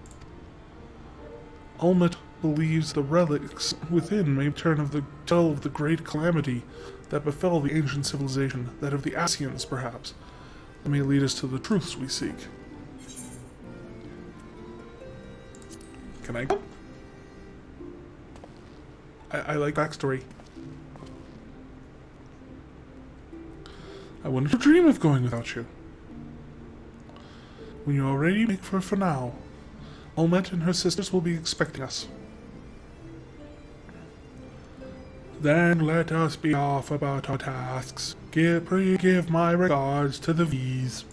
Ulmet believes the relics within may tell of the great calamity that befell the ancient civilization, that of the Ascians, perhaps. That may lead us to the truths we seek. Can I go? I like backstory. I wouldn't dream of going without you. When you are ready, make for now. Ulmet and her sisters will be expecting us. Then let us be off about our tasks. Give my regards to the V's.